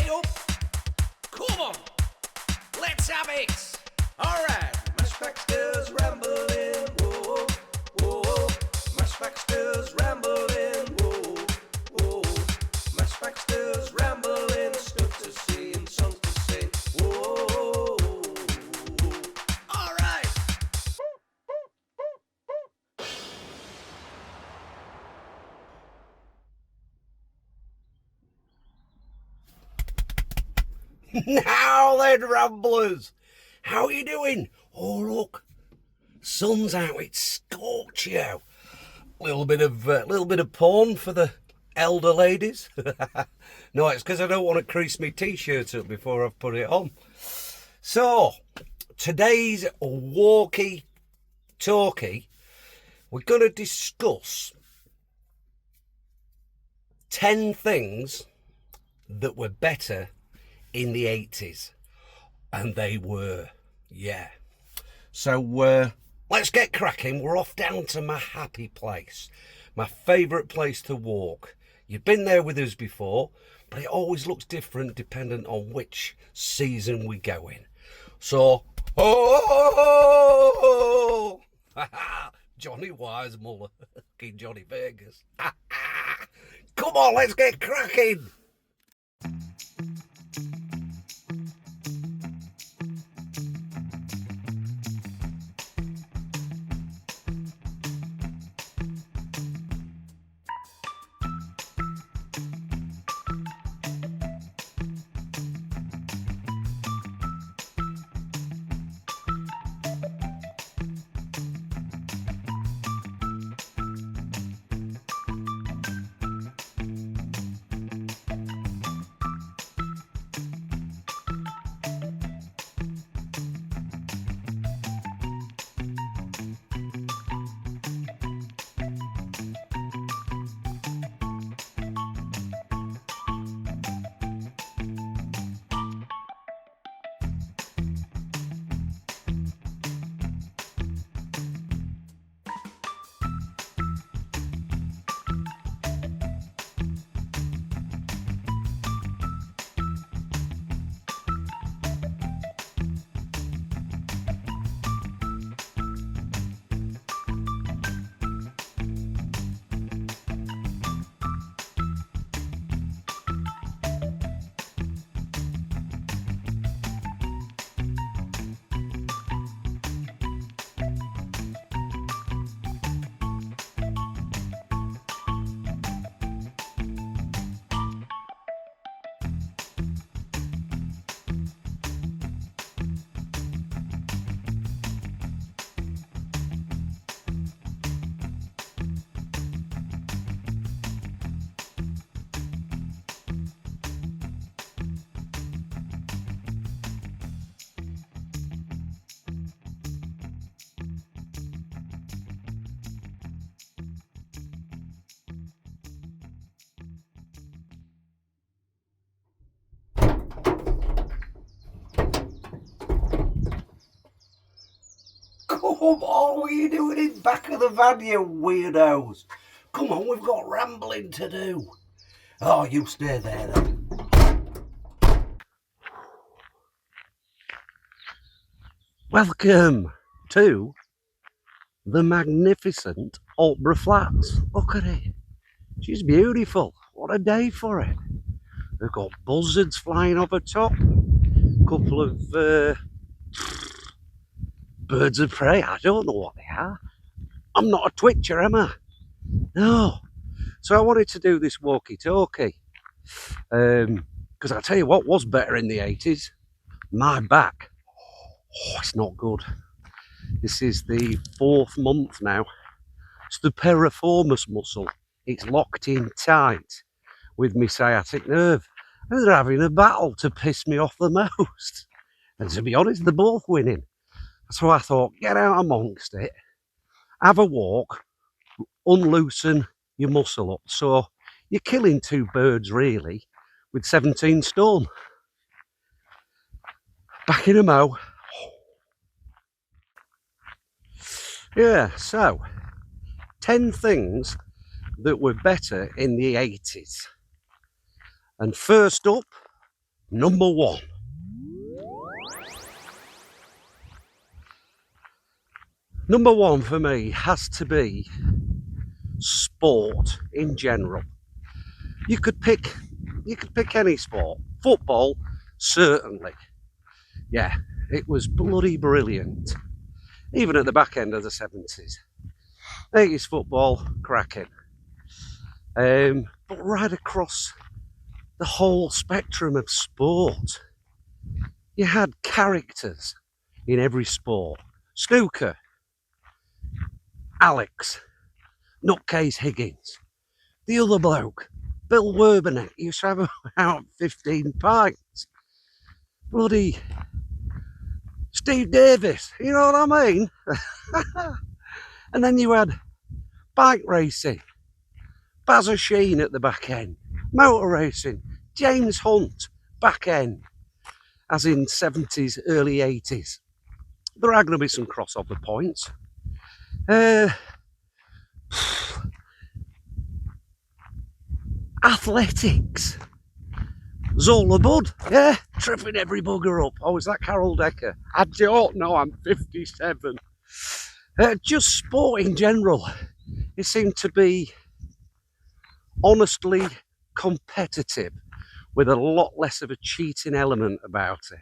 way up. Come on, let's have it. Alright, Mash Baxter's rambling, whoa, whoa. Mash Baxter's rambling, whoa, whoa. Mash Baxter's rambling, stuff to see and songs to sing, whoa. Alright. Now then, ramblers, how are you doing? Oh look, sun's out. It's scorching out. Little bit of porn for the elder ladies. No, it's because I don't want to crease my t-shirt up before I've put it on. So today's walkie-talkie, we're going to discuss 10 things that were better in the 80s, and they were, yeah. So let's get cracking. We're off down to my happy place, my favourite place to walk. You've been there with us before, but it always looks different depending on which season we go in. So, oh, Johnny Weissmuller, King Johnny Vegas. Come on, let's get cracking. Come on, what are you doing in back of the van, you weirdos? Come on, we've got rambling to do. Oh, you stay there then. Welcome to the magnificent Opera Flats. Look at it. She's beautiful. What a day for it. We've got buzzards flying over top. A couple of birds of prey. I don't know what they are. I'm not a twitcher, am I? No. So I wanted to do this walkie-talkie. Because I'll tell you what was better in the 80s. My back. Oh, it's not good. This is the 4th month now. It's the piriformis muscle. It's locked in tight with my sciatic nerve. And they're having a battle to piss me off the most. And to be honest, they're both winning. So I thought, get out amongst it, have a walk, unloosen your muscle up. So you're killing 2 birds really with 17 stone. Back in a mo. Yeah, so 10 things that were better in the 80s. And first up, Number one. Number one for me has to be sport in general. You could pick any sport. Football, certainly. Yeah, it was bloody brilliant. Even at the back end of the 70s. 80s football, cracking. But right across the whole spectrum of sport, you had characters in every sport. Snooker, Alex, Nutcase Higgins, the other bloke, Bill Werbenek, used to have about 15 pints. Bloody Steve Davis, you know what I mean? And then you had bike racing, Baz Sheen at the back end, motor racing, James Hunt, back end, as in 70s, early 80s. There are going to be some crossover points. Athletics. Zola Bud, yeah, tripping every bugger up. Oh, is that Carol Decker? I don't know, I'm 57. Just sport in general. It seemed to be honestly competitive with a lot less of a cheating element about it.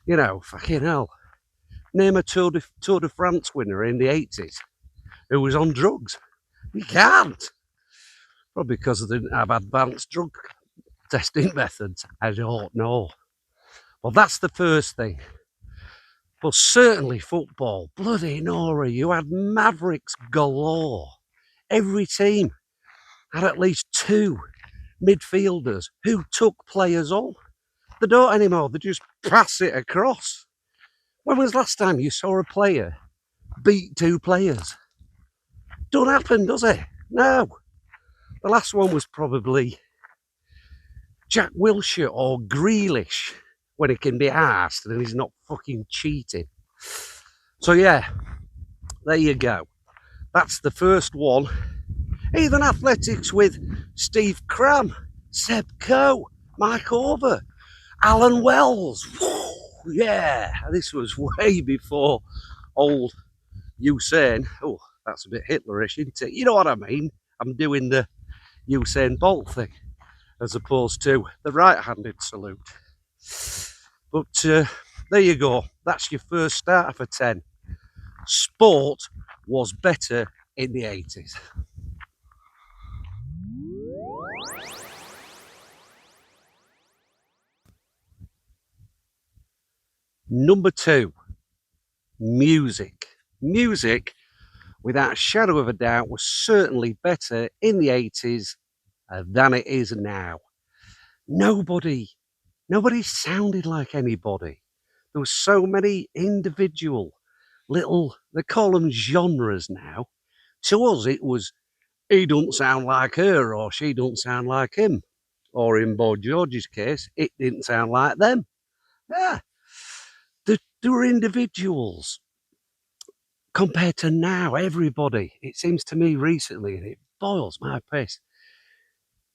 You know, fucking hell. Name a Tour de France winner in the 80s who was on drugs. You can't. Probably because they didn't have advanced drug testing methods. I don't know. Well, that's the first thing. But certainly football. Bloody Nora, you had mavericks galore. Every team had at least two midfielders who took players on. They don't anymore, they just pass it across. When was the last time you saw a player beat two players? Don't happen, does it? No. The last one was probably Jack Wilshere or Grealish, when he can be arsed and he's not fucking cheating. So yeah, there you go. That's the first one. Even athletics with Steve Cram, Seb Coe, Mike Over, Alan Wells. Woo, yeah, this was way before old Usain. Oh, that's a bit Hitlerish, isn't it? You know what I mean? I'm doing the Usain Bolt thing as opposed to the right-handed salute. But there you go. That's your first starter for 10. Sport was better in the 80s. Number 2, music. Music, without a shadow of a doubt, was certainly better in the 80s than it is now. Nobody sounded like anybody. There were so many individual little, they call them genres now. To us, it was, he don't sound like her, or she don't sound like him. Or in Boy George's case, it didn't sound like them. Yeah. There were individuals. Compared to now, everybody, it seems to me recently, and it boils my piss,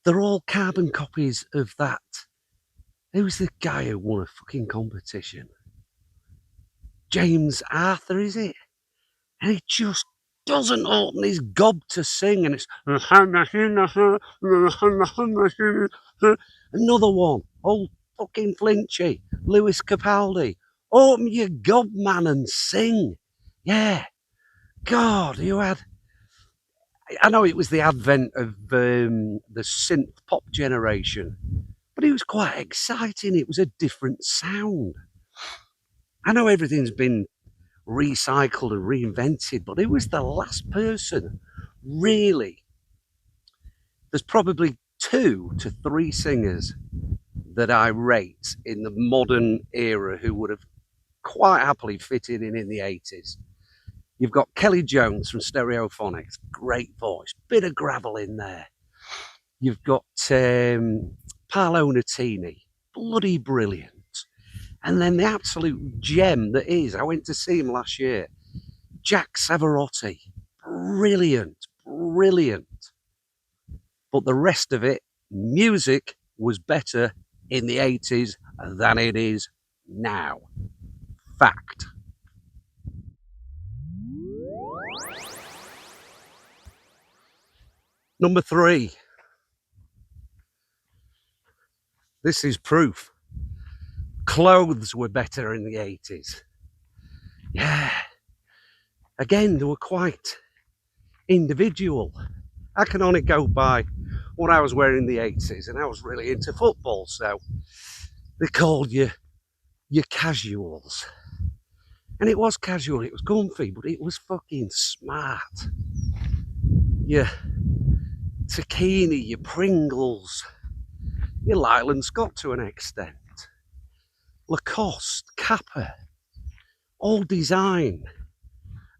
they're all carbon copies of that. Who's the guy who won a fucking competition? James Arthur, is it? And he just doesn't open his gob to sing, and it's another one, old fucking Flinchy, Lewis Capaldi. Open your gob, man, and sing. Yeah. God, you had. I know it was the advent of the synth pop generation, but it was quite exciting. It was a different sound. I know everything's been recycled and reinvented, but it was the last person, really. There's probably 2 to 3 singers that I rate in the modern era who would have quite happily fitted in the 80s. You've got Kelly Jones from Stereophonics, great voice, bit of gravel in there. You've got Paolo Nutini, bloody brilliant. And then the absolute gem that is, I went to see him last year, Jack Savarotti, brilliant. But the rest of it, music was better in the 80s than it is now. Fact. Number 3. This is proof. Clothes were better in the 80s. Yeah. Again, they were quite individual. I can only go by what I was wearing in the 80s, and I was really into football, so they called you your casuals. And it was casual, it was comfy, but it was fucking smart. Your Zucchini, your Pringles, your Leyland Scott to an extent, Lacoste, Kappa, all design,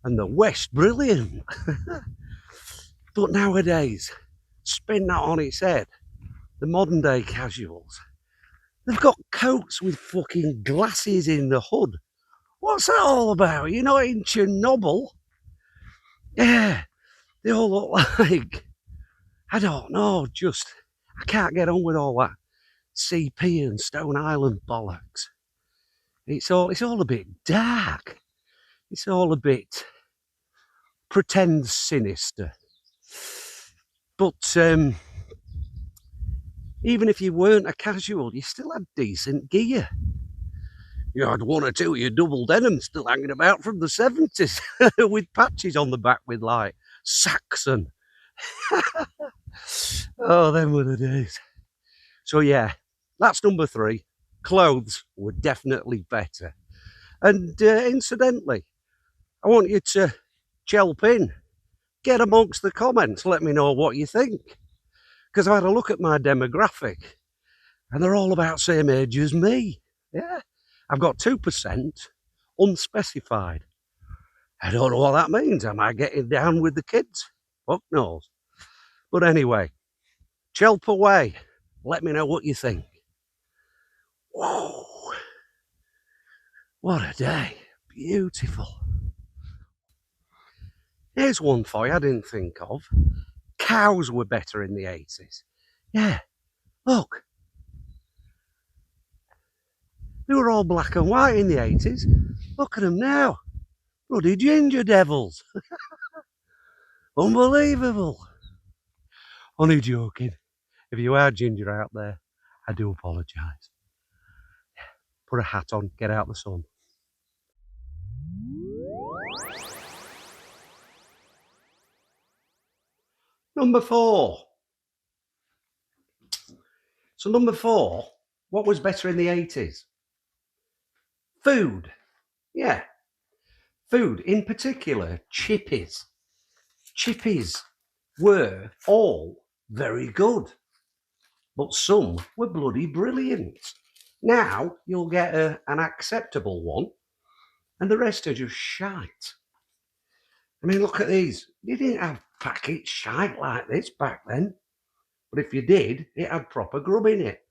and the West, brilliant. But nowadays, spin that on its head, the modern day casuals, they've got coats with fucking glasses in the hood. What's that all about? You're not in Chernobyl? Yeah, they all look like, I don't know, just, I can't get on with all that CP and Stone Island bollocks. It's all a bit dark. It's all a bit pretend sinister. But even if you weren't a casual, you still had decent gear. You had one or two of your double denim still hanging about from the 70s with patches on the back with like Saxon. Oh, them were the days. So yeah, that's number 3. Clothes were definitely better. And incidentally, I want you to chelp in. Get amongst the comments. Let me know what you think. Because I've had a look at my demographic and they're all about same age as me. Yeah. I've got 2% unspecified. I don't know what that means. Am I getting down with the kids? Fuck knows. But anyway, chelp away. Let me know what you think. Whoa. What a day. Beautiful. Here's one for you I didn't think of. Cows were better in the 80s. Yeah. Look. They were all black and white in the 80s. Look at them now. Bloody ginger devils. Unbelievable. Only joking. If you are ginger out there, I do apologise. Put a hat on, get out the sun. Number 4. So number 4, what was better in the 80s? Food. Yeah. Food, in particular, chippies. Chippies were all very good, but some were bloody brilliant. Now you'll get an acceptable one, and the rest are just shite. I mean, look at these. You didn't have packet shite like this back then, but if you did, it had proper grub in it.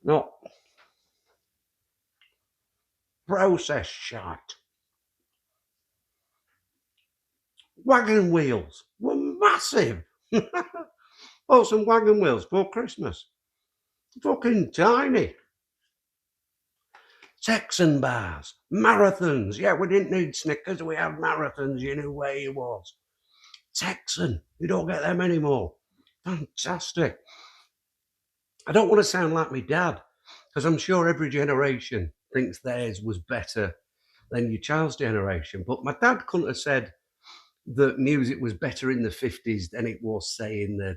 Not processed shite. Wagon wheels were massive. Bought some wagon wheels for Christmas. Fucking tiny. Texan bars, marathons. Yeah, we didn't need Snickers, we had marathons. You knew where you was. Texan, you don't get them anymore. Fantastic. I don't want to sound like my dad, because I'm sure every generation thinks theirs was better than your child's generation. But my dad couldn't have said that music was better in the 50s than it was, say, in the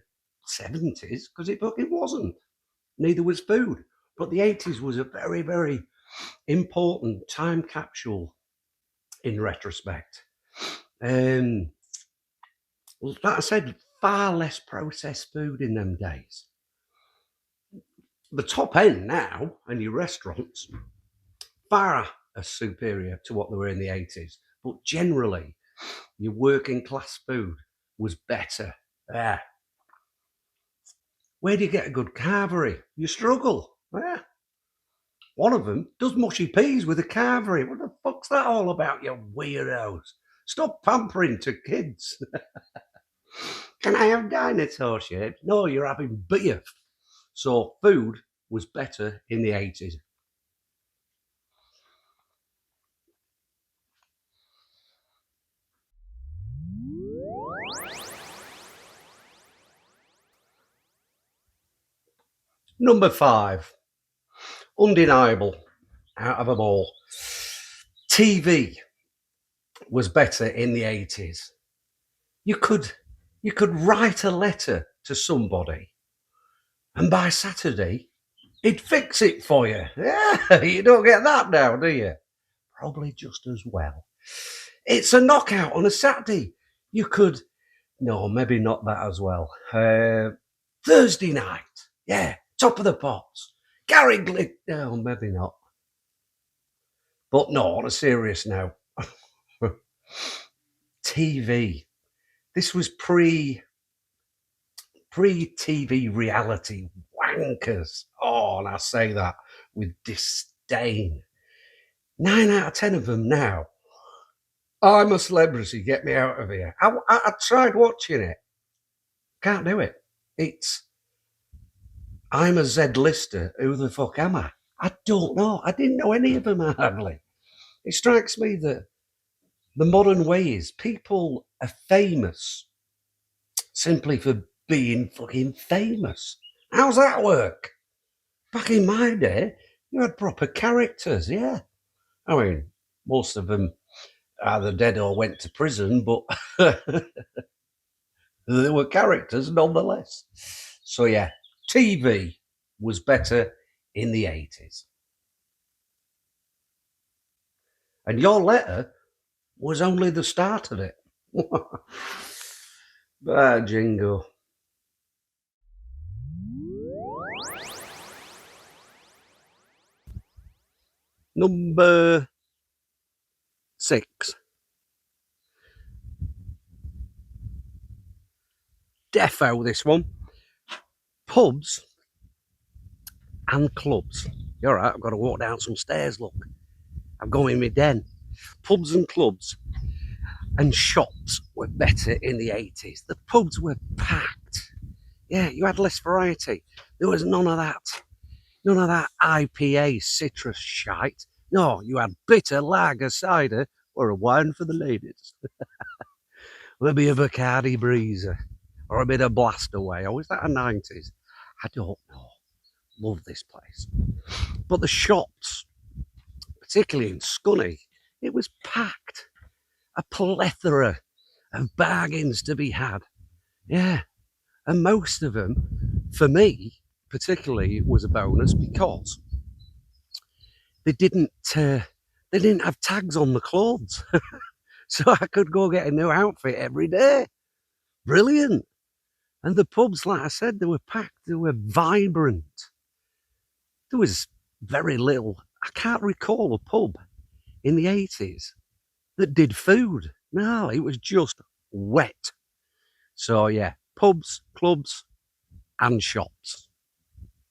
70s, because it wasn't. Neither was food. But the 80s was a very, very important time capsule in retrospect. Like I said, far less processed food in them days. The top end now, and your restaurants, far superior to what they were in the 80s. But generally, your working class food was better. Yeah. Where do you get a good carvery? You struggle. Yeah. One of them does mushy peas with a carvery. What the fuck's that all about, you weirdos? Stop pampering to kids. Can I have dinosaur shapes? No, you're having beef. So food was better in the 80s. Number 5, undeniable out of them all. TV was better in the 80s. You could write a letter to somebody, and by Saturday, he'd fix it for you. Yeah, you don't get that now, do you? Probably just as well. It's a knockout on a Saturday. You could, no, maybe not that as well. Thursday night, yeah, top of the pops. Gary Glick, no, maybe not. But no, on a serious note, TV. This was pre-TV reality wankers. Oh, and I say that with disdain. 9 out of 10 of them now. I'm a celebrity, get me out of here. I tried watching it. Can't do it. I'm a Z-lister. Who the fuck am I? I don't know. I didn't know any of them hardly. It strikes me that the modern way is people are famous simply for being fucking famous. How's that work? Back in my day, you had proper characters, yeah. I mean, most of them either dead or went to prison, but they were characters nonetheless. So yeah, TV was better in the 80s. And your letter was only the start of it. Jingo. Number 6. Defo, this one. Pubs and clubs. You're right, I've got to walk down some stairs, look. I'm going in my den. Pubs and clubs and shops were better in the 80s. The pubs were packed. Yeah, you had less variety. There was none of that. None of that IPA citrus shite. No, you had bitter lager cider or a wine for the ladies. Maybe a Bacardi Breezer or a bit of Blast Away. Or was that a 90s? I don't know. Love this place. But the shops, particularly in Scunny, it was packed. A plethora of bargains to be had. Yeah. And most of them, for me, particularly, was a bonus because they didn't have tags on the clothes. So I could go get a new outfit every day. Brilliant. And the pubs, like I said, they were packed, they were vibrant. There was very little. I can't recall a pub in the 80s that did food. No, it was just wet. So yeah, pubs, clubs, and shops.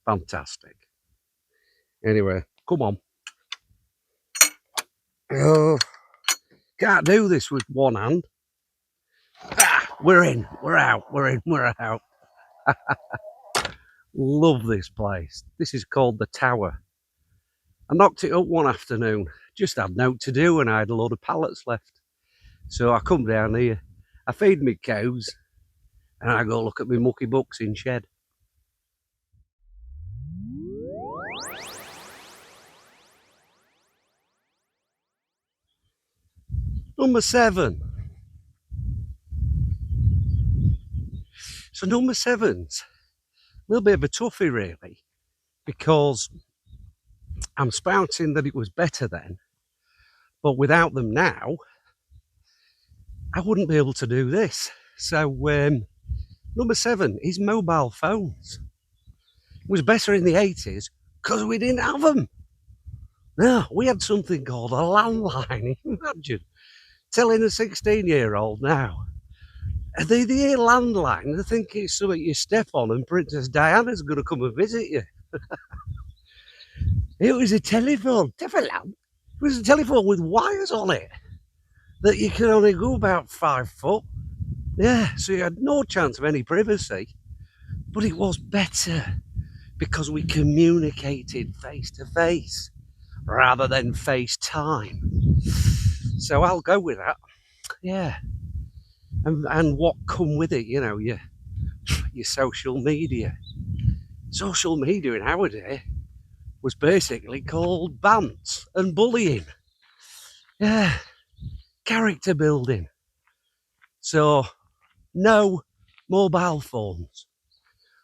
Fantastic. Anyway, come on. Oh, can't do this with one hand. We're in, we're out, we're in, we're out. Love this place. This is called the Tower. I knocked it up one afternoon. Just had note to do and I had a load of pallets left. So I come down here, I feed me cows, and I go look at my mucky bucks in shed. Number 7. So number 7's a little bit of a toughie really, because I'm spouting that it was better then, but without them now, I wouldn't be able to do this. So number 7 is mobile phones. It was better in the 80s because we didn't have them. No, we had something called a landline. Imagine telling a 16-year-old now. They hear landline, they think it's something you step on and Princess Diana's going to come and visit you. It was a telephone. It was a telephone with wires on it that you could only go about 5 foot. Yeah, so you had no chance of any privacy, but it was better because we communicated face to face rather than FaceTime. So I'll go with that. Yeah, and what come with it, your social media. Social media nowadays was basically called bants and bullying. Yeah, character building. So no mobile phones.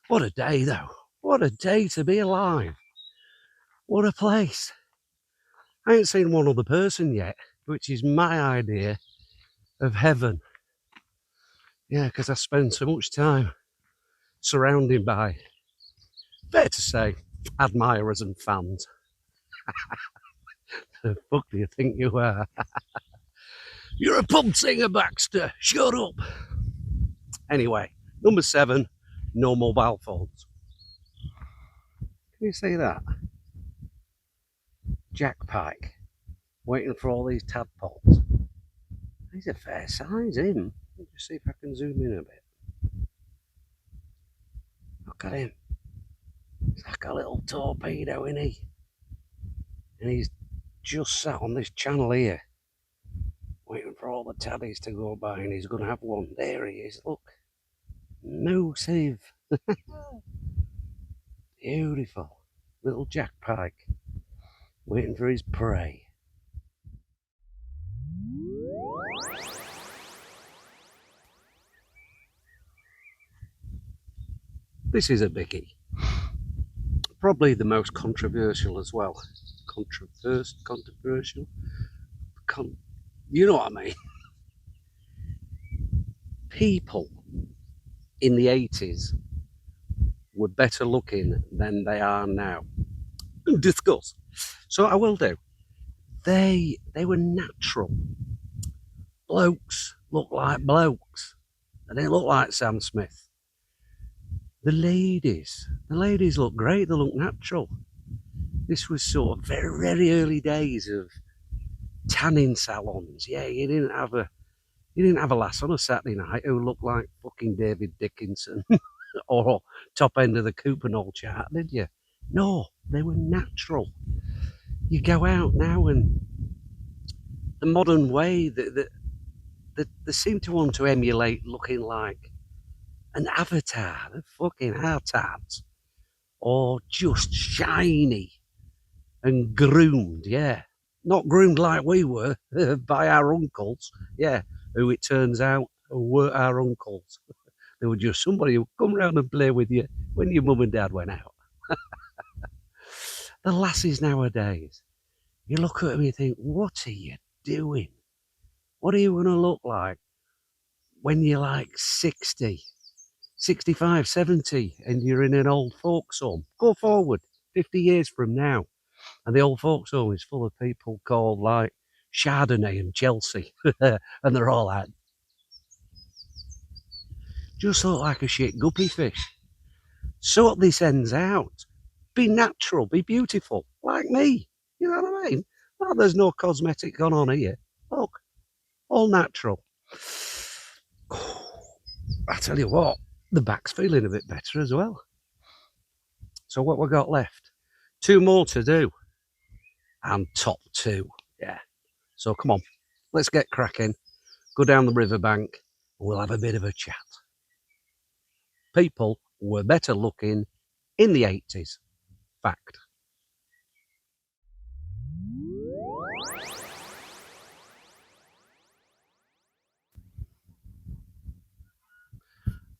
What a day, though. What a day to be alive. What a place. I ain't seen one other person yet, which is my idea of heaven. Yeah, because I spend so much time surrounded by, fair to say, admirers and fans. The fuck do you think you are? You're a pub singer, Baxter. Shut up. Anyway, number 7, no mobile phones. Can you see that? Jack Pike, waiting for all these tadpoles. He's a fair size, him. Let me just see if I can zoom in a bit. Look at him. He's like a little torpedo, isn't he? And he's just sat on this channel here, waiting for all the taddies to go by, and he's going to have one. There he is, look. Massive. Beautiful. Little Jack Pike, waiting for his prey. This is a biggie. Probably the most controversial as well. Controversial? You know what I mean? People in the 80s were better looking than they are now. Discuss. So I will do. They were natural. Blokes look like blokes. They didn't look like Sam Smith. The ladies look great. They look natural. This was sort of very, very early days of tanning salons. Yeah, you didn't have a lass on a Saturday night who looked like fucking David Dickinson or top end of the Cooper chart, did you? No, they were natural. You go out now and the modern way that they seem to want to emulate looking like an avatar. They're fucking avatars. Or just shiny and groomed, yeah. Not groomed like we were by our uncles, yeah, who it turns out were our uncles. They were just somebody who would come round and play with you when your mum and dad went out. The lasses nowadays, you look at them and you think, what are you doing? What are you going to look like when you're like 60, 65, 70 and you're in an old folks home? Go forward 50 years from now and the old folks home is full of people called like Chardonnay and Chelsea and they're all like, just look like a shit guppy fish. Sort this ends out. Be natural, be beautiful, like me. You know what I mean? Well, there's no cosmetic gone on here. Look, all natural. I tell you what, the back's feeling a bit better as well. So what we got left? 2 more to do. And top 2. Yeah. So come on, let's get cracking. Go down the riverbank and we'll have a bit of a chat. People were better looking in the 80s. Fact.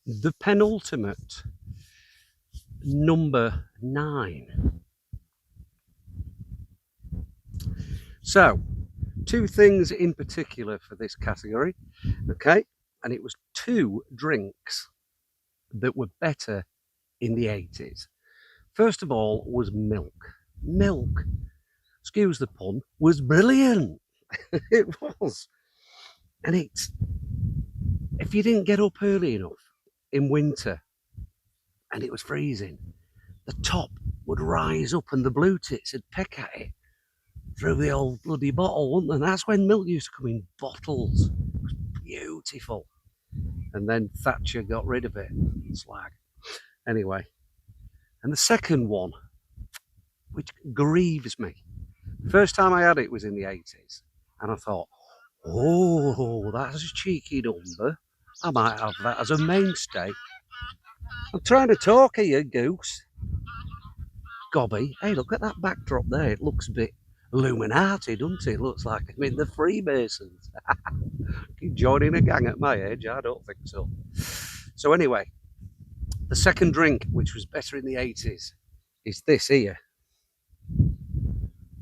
The penultimate, number 9. So, 2 things in particular for this category, okay? And it was 2 drinks that were better in the 80s. First of all was milk. Milk, excuse the pun, was brilliant. It was. And it's, if you didn't get up early enough in winter and it was freezing, the top would rise up and the blue tits would peck at it through the old bloody bottle, wouldn't they? And that's when milk used to come in bottles. It was beautiful. and then Thatcher got rid of it. Slag. Anyway, and the second one, which grieves me, first time I had it was in the 80s, and I thought, oh, that's a cheeky number. I might have that as a mainstay. I'm trying to talk here, Goose. Gobby, hey, look at that backdrop there. It looks a bit Illuminati, doesn't it? It looks like I'm in the Freemasons. Keep joining a gang at my age? I don't think so. So anyway, the second drink, which was better in the 80s, is this here.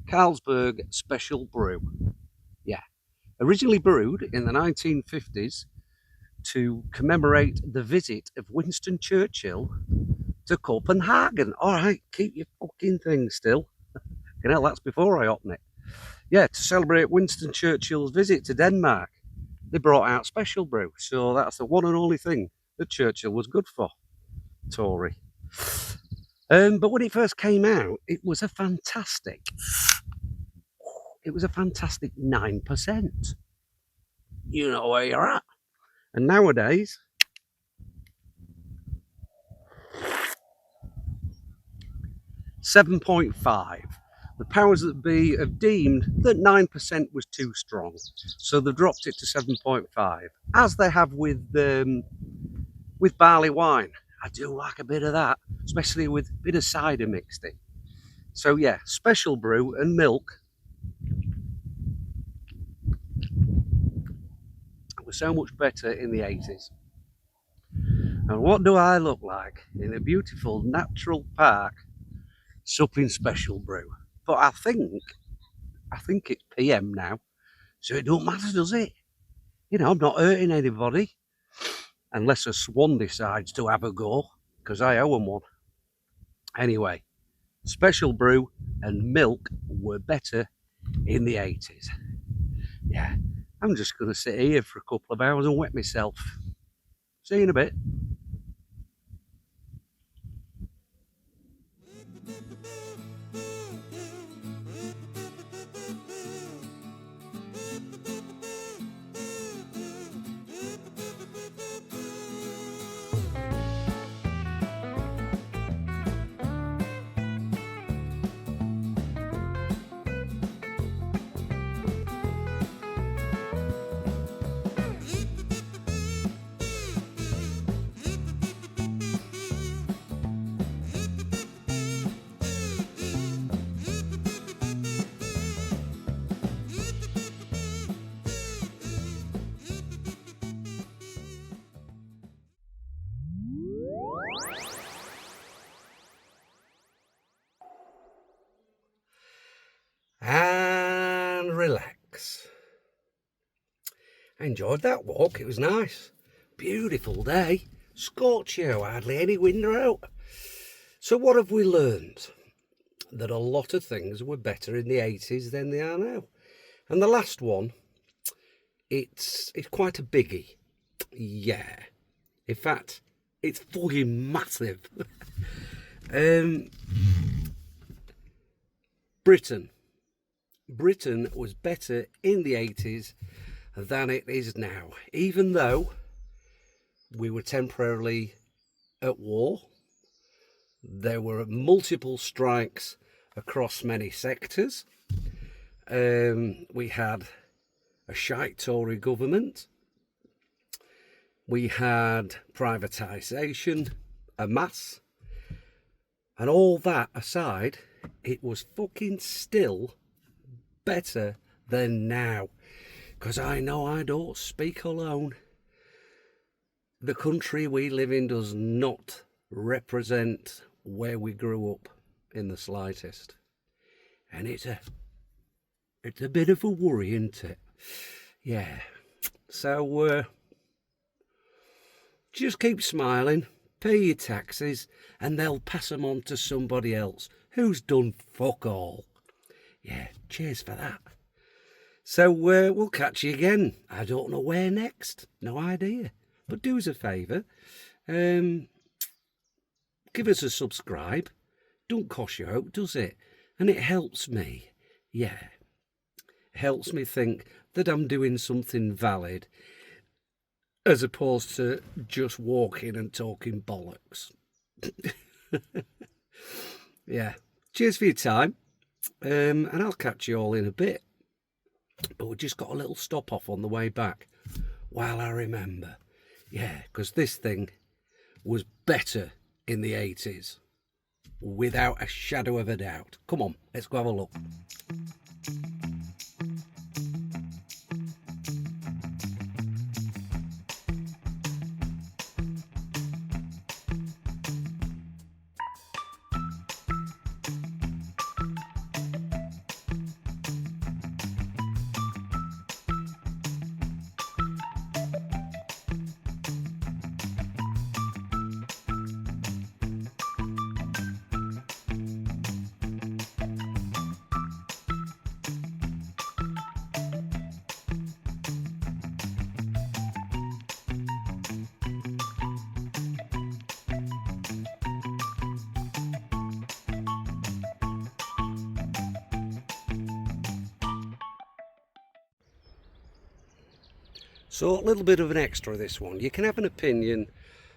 Carlsberg Special Brew. Yeah. Originally brewed in the 1950s to commemorate the visit of Winston Churchill to Copenhagen. All right, keep your fucking thing still. You know, that's before I open it. Yeah, to celebrate Winston Churchill's visit to Denmark, they brought out Special Brew. So that's the one and only thing that Churchill was good for, Tory. But when it first came out, it was a fantastic 9%. You know where you're at. And nowadays, 7.5. The powers that be have deemed that 9% was too strong, so they've dropped it to 7.5, as they have with barley wine. I do like a bit of that, especially with a bit of cider mixed in. So yeah, Special Brew and milk was so much better in the 80s. And what do I look like in a beautiful natural park supping Special Brew? But I think it's PM now, so it don't matter, does it? You know, I'm not hurting anybody, unless a swan decides to have a go, because I owe them one. Anyway, Special Brew and milk were better in the 80s. Yeah, I'm just going to sit here for a couple of hours and wet myself. See you in a bit. And relax. I enjoyed that walk, it was nice. Beautiful day, scorchio, hardly any wind out. So what have we learned? That a lot of things were better in the 80s than they are now. And the last one, it's quite a biggie. Yeah. In fact, it's fucking massive. Britain was better in the 80s than it is now, even though we were temporarily at war. There were multiple strikes across many sectors. We had a shite Tory government. We had privatisation, a mass. And all that aside, it was fucking still better than now. Because I know I don't speak alone. The country we live in does not represent where we grew up in the slightest. And it's a bit of a worry, isn't it? Yeah. So, just keep smiling, pay your taxes, and they'll pass them on to somebody else who's done fuck all. Yeah, cheers for that. So we'll catch you again. I don't know where next, no idea. But do us a favour, give us a subscribe. Don't cost you out, does it? And it helps me. Yeah, it helps me think that I'm doing something valid. as opposed to just walking and talking bollocks. Yeah, cheers for your time, and I'll catch you all in a bit. But we just got a little stop off on the way back while I remember. Yeah, because this thing was better in the 80s, without a shadow of a doubt. Come on, let's go have a look. So a little bit of an extra this one. You can have an opinion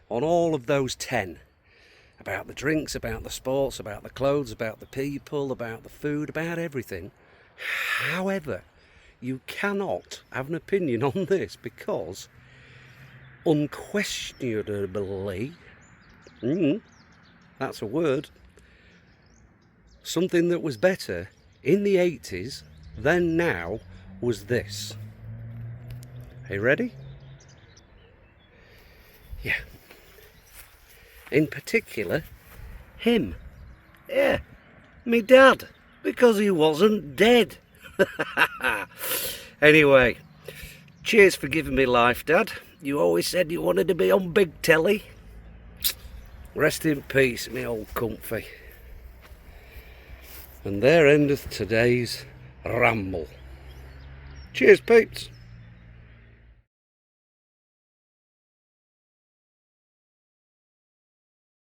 on all of those 10. About the drinks, about the sports, about the clothes, about the people, about the food, about everything. However, you cannot have an opinion on this because unquestionably, that's a word, something that was better in the 80s than now was this. Are you ready? Yeah. In particular, him. Yeah, me dad, because he wasn't dead. Anyway, cheers for giving me life, Dad. You always said you wanted to be on big telly. Rest in peace, me old comfy. And there endeth today's ramble. Cheers, peeps.